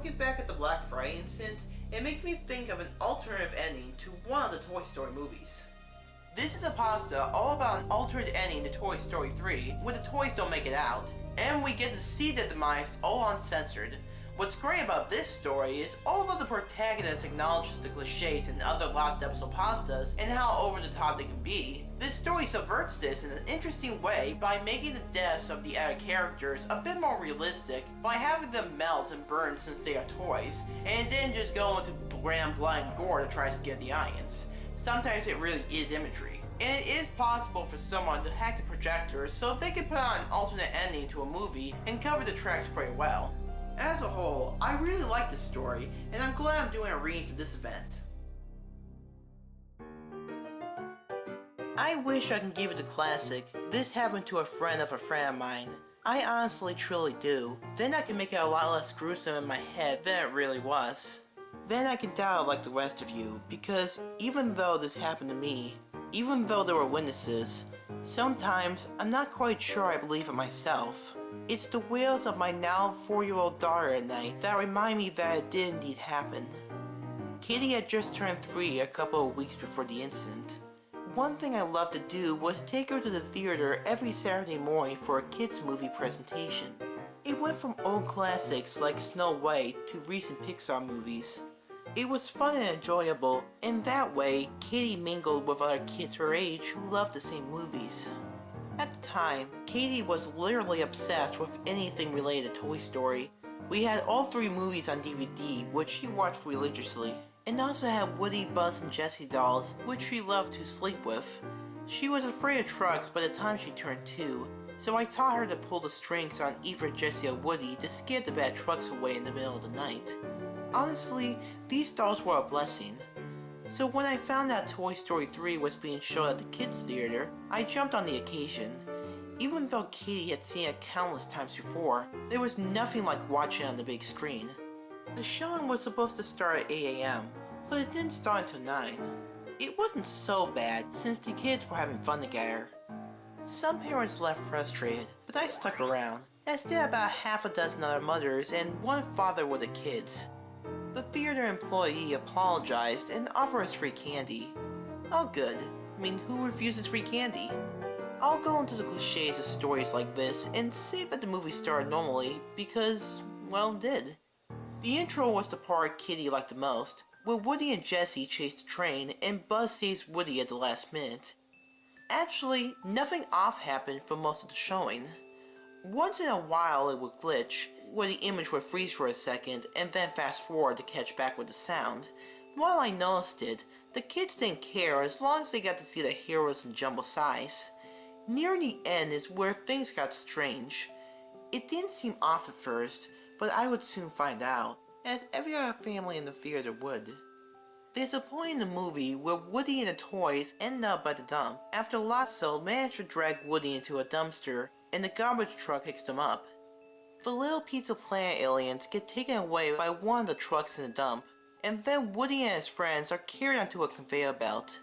looking back at the Black Friday incident, it makes me think of an alternative ending to one of the Toy Story movies. This is a pasta all about an alternate ending to Toy Story 3, where the toys don't make it out, and we get to see the demise all uncensored. What's great about this story is, although the protagonist acknowledges the cliches in other last episode pastas and how over the top they can be, this story subverts this in an interesting way by making the deaths of the added characters a bit more realistic by having them melt and burn since they are toys, and then just go into grand blood and gore to try to scare the audience. Sometimes it really is imagery. And it is possible for someone to hack the projector so they can put on an alternate ending to a movie and cover the tracks pretty well. As a whole, I really like this story, and I'm glad I'm doing a reading for this event. I wish I could give it the classic, "This happened to a friend of mine." I honestly truly do. Then I can make it a lot less gruesome in my head than it really was. Then I can doubt like the rest of you, because even though this happened to me, even though there were witnesses, sometimes I'm not quite sure I believe it myself. It's the wails of my now 4-year-old daughter at night that remind me that it did indeed happen. Kitty had just turned 3 a couple of weeks before the incident. One thing I loved to do was take her to the theater every Saturday morning for a kids movie presentation. It went from old classics like Snow White to recent Pixar movies. It was fun and enjoyable, and that way, Katie mingled with other kids her age who loved the same movies. At the time, Katie was literally obsessed with anything related to Toy Story. We had all 3 movies on DVD, which she watched religiously, and also had Woody, Buzz, and Jessie dolls, which she loved to sleep with. She was afraid of trucks by the time she turned 2, so I taught her to pull the strings on either Jessie or Woody to scare the bad trucks away in the middle of the night. Honestly, these dolls were a blessing. So when I found out Toy Story 3 was being shown at the kids' theater, I jumped on the occasion. Even though Katie had seen it countless times before, there was nothing like watching it on the big screen. The showing was supposed to start at 8 AM, but it didn't start until 9. It wasn't so bad since the kids were having fun together. Some parents left frustrated, but I stuck around, as did about half a dozen other mothers and one father with the kids. The theater employee apologized and offered us free candy. Oh good, I mean, who refuses free candy? I'll go into the cliches of stories like this and say that the movie started normally because, well, it did. The intro was the part Kitty liked the most, where Woody and Jessie chase the train and Buzz saves Woody at the last minute. Actually, nothing off happened for most of the showing. Once in a while it would glitch, where the image would freeze for a second and then fast forward to catch back with the sound. While I noticed it, the kids didn't care as long as they got to see the heroes in jumbo size. Near the end is where things got strange. It didn't seem off at first, but I would soon find out, as every other family in the theater would. There's a point in the movie where Woody and the toys end up at the dump after Lotso managed to drag Woody into a dumpster and the garbage truck picks them up. The Little Pizza Planet aliens get taken away by one of the trucks in the dump, and then Woody and his friends are carried onto a conveyor belt.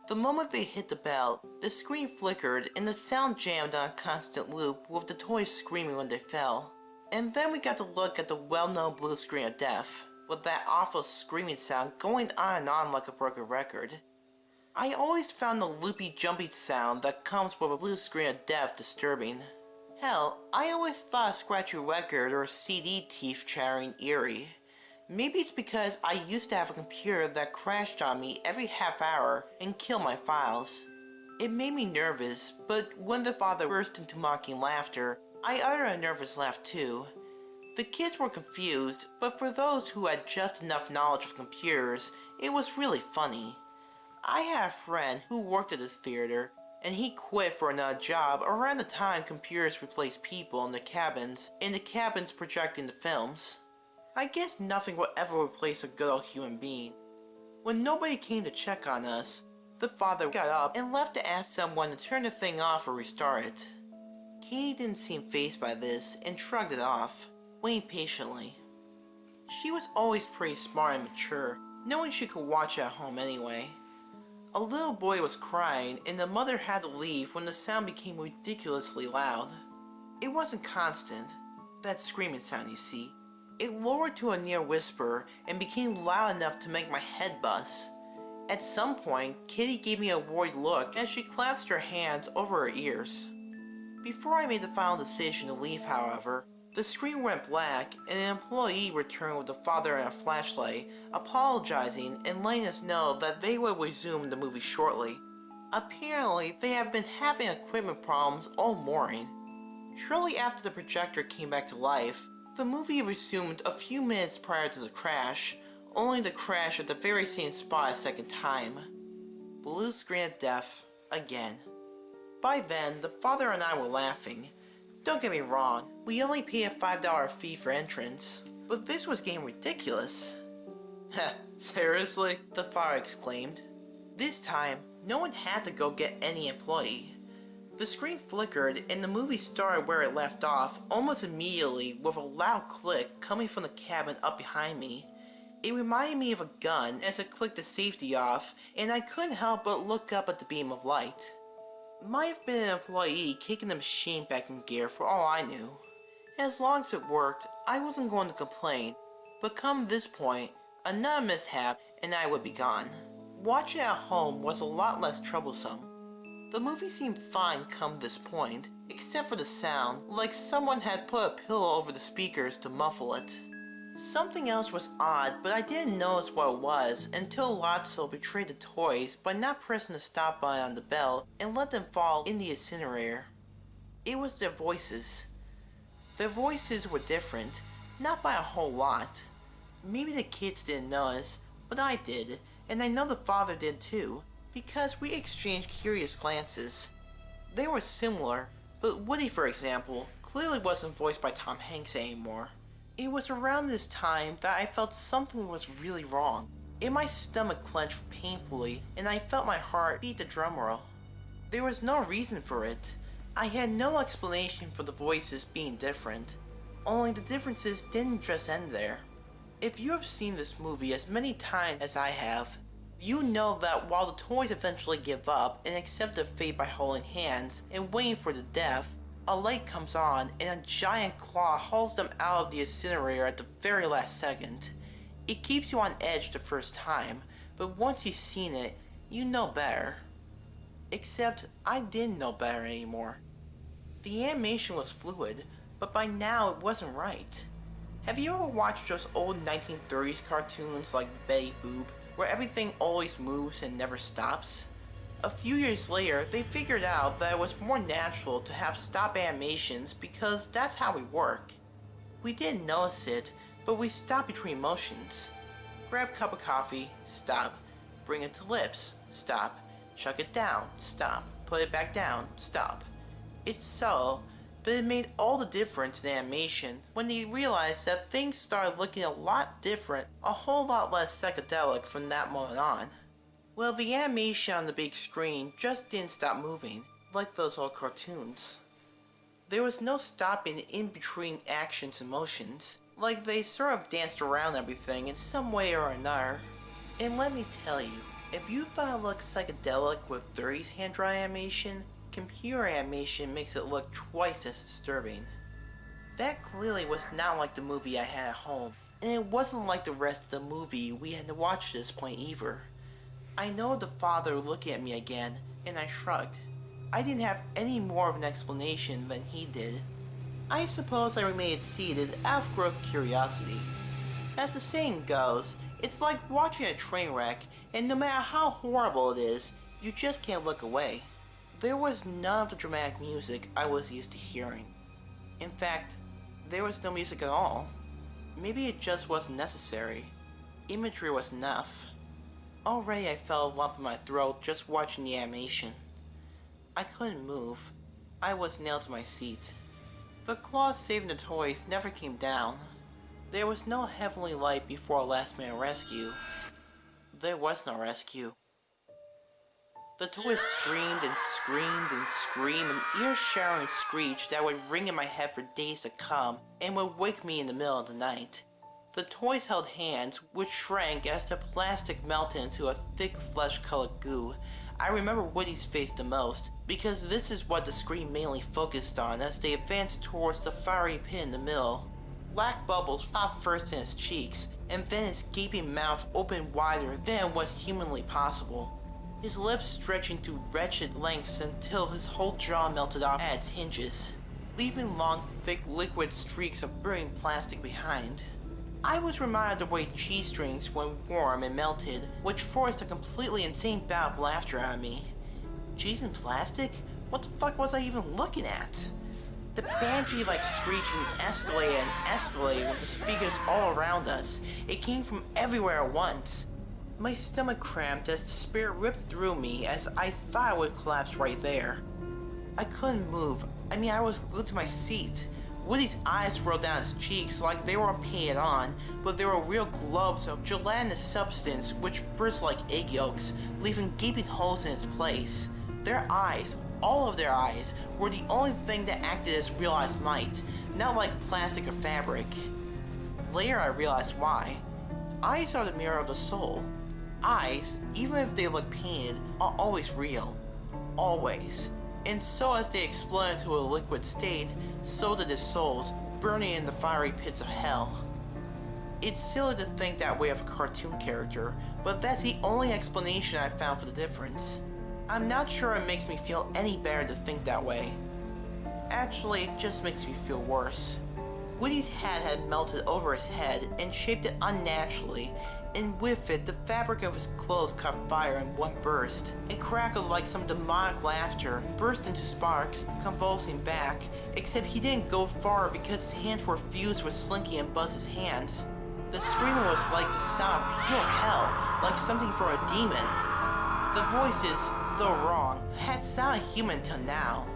The moment they hit the belt, the screen flickered and the sound jammed on a constant loop with the toys screaming when they fell. And then we got to look at the well-known blue screen of death, with that awful screaming sound going on and on like a broken record. I always found the loopy jumpy sound that comes with a blue screen of death disturbing. Hell, I always thought a scratchy record or a CD teeth chattering eerie. Maybe it's because I used to have a computer that crashed on me every half hour and killed my files. It made me nervous, but when the father burst into mocking laughter, I uttered a nervous laugh too. The kids were confused, but for those who had just enough knowledge of computers, it was really funny. I had a friend who worked at this theater, and he quit for another job around the time computers replaced people in the cabins projecting the films. I guess nothing will ever replace a good old human being. When nobody came to check on us, the father got up and left to ask someone to turn the thing off or restart it. Katie didn't seem fazed by this and shrugged it off, waiting patiently. She was always pretty smart and mature, knowing she could watch at home anyway. A little boy was crying and the mother had to leave when the sound became ridiculously loud. It wasn't constant, that screaming sound you see, It lowered to a near whisper and became loud enough to make my head buzz. At some point, Kitty gave me a worried look as she clasped her hands over her ears. Before I made the final decision to leave, however, the screen went black and an employee returned with a father and a flashlight, apologizing and letting us know that they would resume the movie shortly. Apparently, they have been having equipment problems all morning. Shortly after the projector came back to life, the movie resumed a few minutes prior to the crash, only to crash at the very same spot a second time. Blue screen of death, again. By then, the father and I were laughing. Don't get me wrong, we only paid a $5 fee for entrance, but this was getting ridiculous. Heh, seriously? The father exclaimed. This time, no one had to go get any employee. The screen flickered and the movie started where it left off almost immediately with a loud click coming from the cabin up behind me. It reminded me of a gun as it clicked the safety off, and I couldn't help but look up at the beam of light. Might have been an employee kicking the machine back in gear for all I knew. As long as it worked, I wasn't going to complain, but come this point, another mishap and I would be gone. Watching at home was a lot less troublesome. The movie seemed fine come this point, except for the sound, like someone had put a pillow over the speakers to muffle it. Something else was odd, but I didn't notice what it was until Lotso betrayed the toys by not pressing the stop button on the bell and let them fall in the incinerator. It was their voices. Their voices were different, not by a whole lot. Maybe the kids didn't notice, but I did, and I know the father did too, because we exchanged curious glances. They were similar, but Woody, for example, clearly wasn't voiced by Tom Hanks anymore. It was around this time that I felt something was really wrong, and my stomach clenched painfully, and I felt my heart beat the drum roll. There was no reason for it. I had no explanation for the voices being different, only the differences didn't just end there. If you have seen this movie as many times as I have, you know that while the toys eventually give up and accept their fate by holding hands and waiting for the death, a light comes on and a giant claw hauls them out of the incinerator at the very last second. It keeps you on edge the first time, but once you've seen it, you know better. Except I didn't know better anymore. The animation was fluid, but by now it wasn't right. Have you ever watched those old 1930s cartoons like Betty Boop, where everything always moves and never stops? A few years later, they figured out that it was more natural to have stop animations because that's how we work. We didn't notice it, but we stopped between motions. Grab a cup of coffee, stop. Bring it to lips, stop. Chuck it down, stop. Put it back down, stop. It's subtle, but it made all the difference in animation when they realized that things started looking a lot different, a whole lot less psychedelic from that moment on. Well, the animation on the big screen just didn't stop moving, like those old cartoons. There was no stopping in between actions and motions, like they sort of danced around everything in some way or another. And let me tell you, if you thought it looked psychedelic with 30s hand-drawn animation, computer animation makes it look twice as disturbing. That clearly was not like the movie I had at home, and it wasn't like the rest of the movie we had to watch at this point either. I know the father looking at me again, and I shrugged. I didn't have any more of an explanation than he did. I suppose I remained seated out of gross curiosity. As the saying goes, it's like watching a train wreck, and no matter how horrible it is, you just can't look away. There was none of the dramatic music I was used to hearing. In fact, there was no music at all. Maybe it just wasn't necessary. Imagery was enough. Already I felt a lump in my throat just watching the animation. I couldn't move. I was nailed to my seat. The claws saving the toys never came down. There was no heavenly light before a last-minute rescue. There was no rescue. The toys screamed and screamed and screamed an ear-shattering screech that would ring in my head for days to come and would wake me in the middle of the night. The toys held hands, which shrank as the plastic melted into a thick flesh-colored goo. I remember Woody's face the most, because this is what the screen mainly focused on as they advanced towards the fiery pit in the middle. Black bubbles popped first in his cheeks, and then his gaping mouth opened wider than was humanly possible. His lips stretching to wretched lengths until his whole jaw melted off at its hinges, leaving long, thick, liquid streaks of burning plastic behind. I was reminded of the way cheese strings when warm and melted, which forced a completely insane bout of laughter out of me. Cheese and plastic? What the fuck was I even looking at? The banshee-like screeching escalated and escalated with the speakers all around us. It came from everywhere at once. My stomach cramped as the spirit ripped through me as I thought I would collapse right there. I couldn't move. I was glued to my seat. Woody's eyes rolled down his cheeks like they weren't painted on, but they were real globes of gelatinous substance which burst like egg yolks, leaving gaping holes in its place. Their eyes, all of their eyes, were the only thing that acted as real eyes might, not like plastic or fabric. Later I realized why. Eyes are the mirror of the soul. Eyes, even if they look painted, are always real. Always. And so as they explode into a liquid state, so did his souls, burning in the fiery pits of hell. It's silly to think that way of a cartoon character, but that's the only explanation I found for the difference. I'm not sure it makes me feel any better to think that way. Actually, it just makes me feel worse. Woody's hat had melted over his head and shaped it unnaturally, and with it, the fabric of his clothes caught fire in one burst. It crackled like some demonic laughter, burst into sparks, convulsing back, except he didn't go far because his hands were fused with Slinky and Buzz's hands. The screaming was like the sound of pure hell, like something from a demon. The voices, though wrong, had sounded human till now.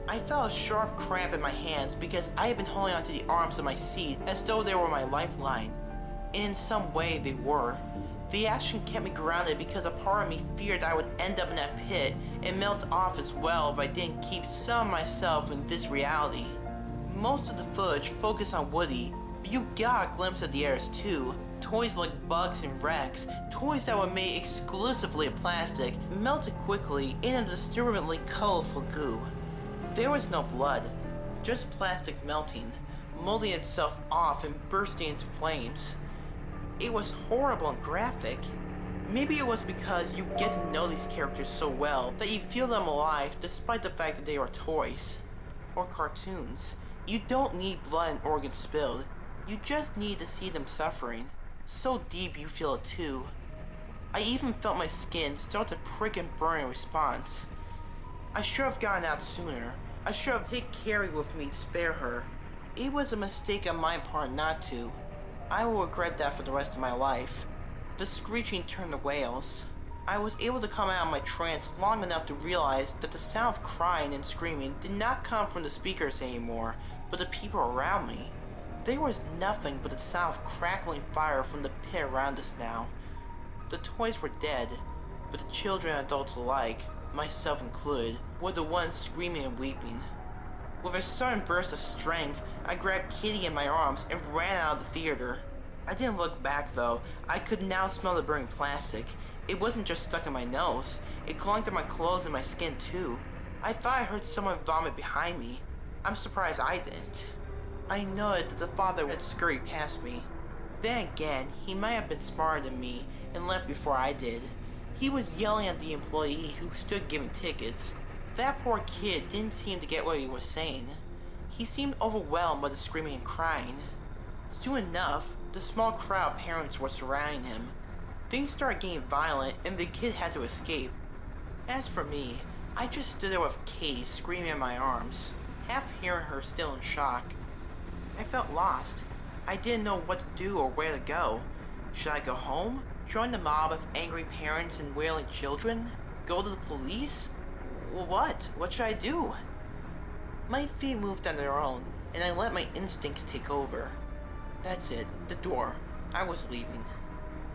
I felt a sharp cramp in my hands because I had been holding onto the arms of my seat as though they were my lifeline. In some way, they were. The action kept me grounded because a part of me feared I would end up in that pit and melt off as well if I didn't keep some of myself in this reality. Most of the footage focused on Woody, but you got a glimpse of the others too. Toys like Bugs and Rex, toys that were made exclusively of plastic, melted quickly in a disturbingly colorful goo. There was no blood, just plastic melting, molding itself off and bursting into flames. It was horrible and graphic. Maybe it was because you get to know these characters so well that you feel them alive despite the fact that they are toys. Or cartoons. You don't need blood and organs spilled. You just need to see them suffering. So deep you feel it too. I even felt my skin start to prick and burn in response. I should have gotten out sooner. I should have taken Carrie with me to spare her. It was a mistake on my part not to. I will regret that for the rest of my life. The screeching turned to wails. I was able to come out of my trance long enough to realize that the sound of crying and screaming did not come from the speakers anymore, but the people around me. There was nothing but the sound of crackling fire from the pit around us now. The toys were dead, but the children and adults alike, myself included, were the ones screaming and weeping. With a sudden burst of strength, I grabbed Kitty in my arms and ran out of the theater. I didn't look back though. I could now smell the burning plastic. It wasn't just stuck in my nose. It clung to my clothes and my skin too. I thought I heard someone vomit behind me. I'm surprised I didn't. I noted that the father had scurried past me. Then again, he might have been smarter than me and left before I did. He was yelling at the employee who stood giving tickets. That poor kid didn't seem to get what he was saying. He seemed overwhelmed by the screaming and crying. Soon enough, the small crowd of parents were surrounding him. Things started getting violent and the kid had to escape. As for me, I just stood there with Katie screaming in my arms, half hearing her still in shock. I felt lost. I didn't know what to do or where to go. Should I go home? Join the mob of angry parents and wailing children? Go to the police? What? What should I do? My feet moved on their own, and I let my instincts take over. That's it, the door. I was leaving.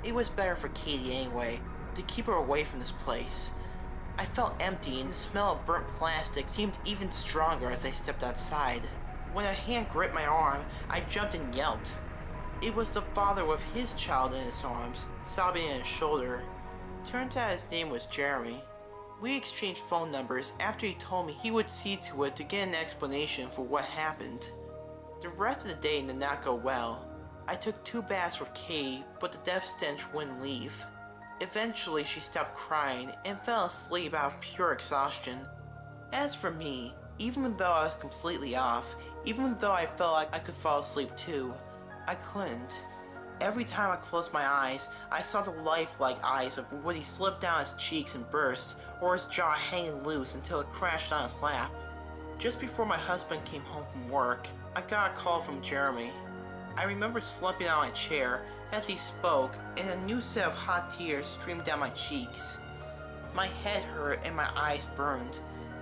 It was better for Katie anyway, to keep her away from this place. I felt empty, and the smell of burnt plastic seemed even stronger as I stepped outside. When a hand gripped my arm, I jumped and yelped. It was the father with his child in his arms, sobbing in his shoulder. Turns out his name was Jeremy. We exchanged phone numbers after he told me he would see to it to get an explanation for what happened. The rest of the day did not go well. I took 2 baths with Kay, but the death stench wouldn't leave. Eventually, she stopped crying and fell asleep out of pure exhaustion. As for me, even though I was completely off, even though I felt like I could fall asleep too, I couldn't. Every time I closed my eyes, I saw the lifelike eyes of Woody slip down his cheeks and burst, or his jaw hanging loose until it crashed on his lap. Just before my husband came home from work, I got a call from Jeremy. I remember slumping on my chair as he spoke, and a new set of hot tears streamed down my cheeks. My head hurt and my eyes burned.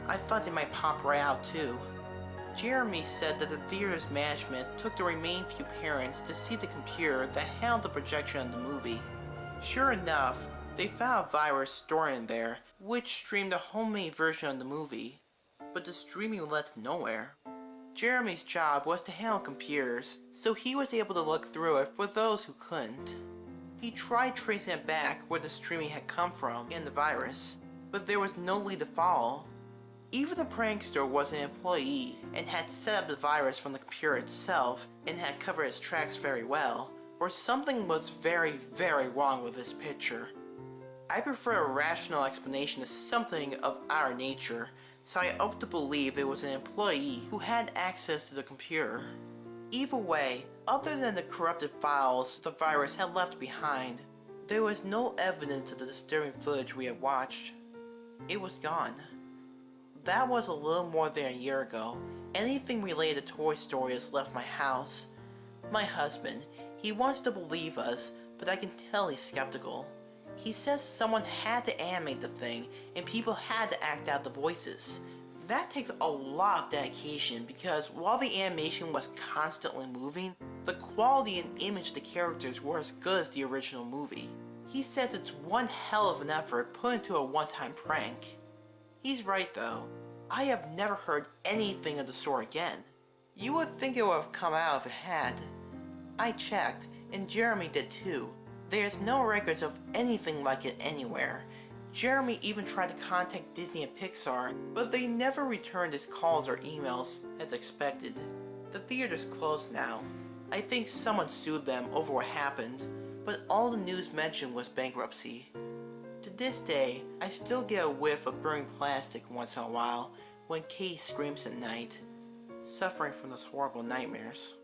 I thought they might pop right out too. Jeremy said that the theater's management took the remaining few parents to see the computer that handled the projection of the movie. Sure enough, they found a virus stored in there, which streamed a homemade version of the movie. But the streaming led nowhere. Jeremy's job was to handle computers, so he was able to look through it for those who couldn't. He tried tracing it back where the streaming had come from in the virus, but there was no lead to follow. Even the prankster was an employee and had set up the virus from the computer itself and had covered his tracks very well, or something was very, very wrong with this picture. I prefer a rational explanation to something of our nature, so I opt to believe it was an employee who had access to the computer. Either way, other than the corrupted files the virus had left behind, there was no evidence of the disturbing footage we had watched. It was gone. That was a little more than a year ago. Anything related to Toy Story has left my house. My husband, he wants to believe us, but I can tell he's skeptical. He says someone had to animate the thing, and people had to act out the voices. That takes a lot of dedication because while the animation was constantly moving, the quality and image of the characters were as good as the original movie. He says it's one hell of an effort put into a one-time prank. He's right though. I have never heard anything of the sort again. You would think it would have come out if it had. I checked, and Jeremy did too. There's no records of anything like it anywhere. Jeremy even tried to contact Disney and Pixar, but they never returned his calls or emails as expected. The theater's closed now. I think someone sued them over what happened, but all the news mentioned was bankruptcy. To this day, I still get a whiff of burning plastic once in a while when Kay screams at night, suffering from those horrible nightmares.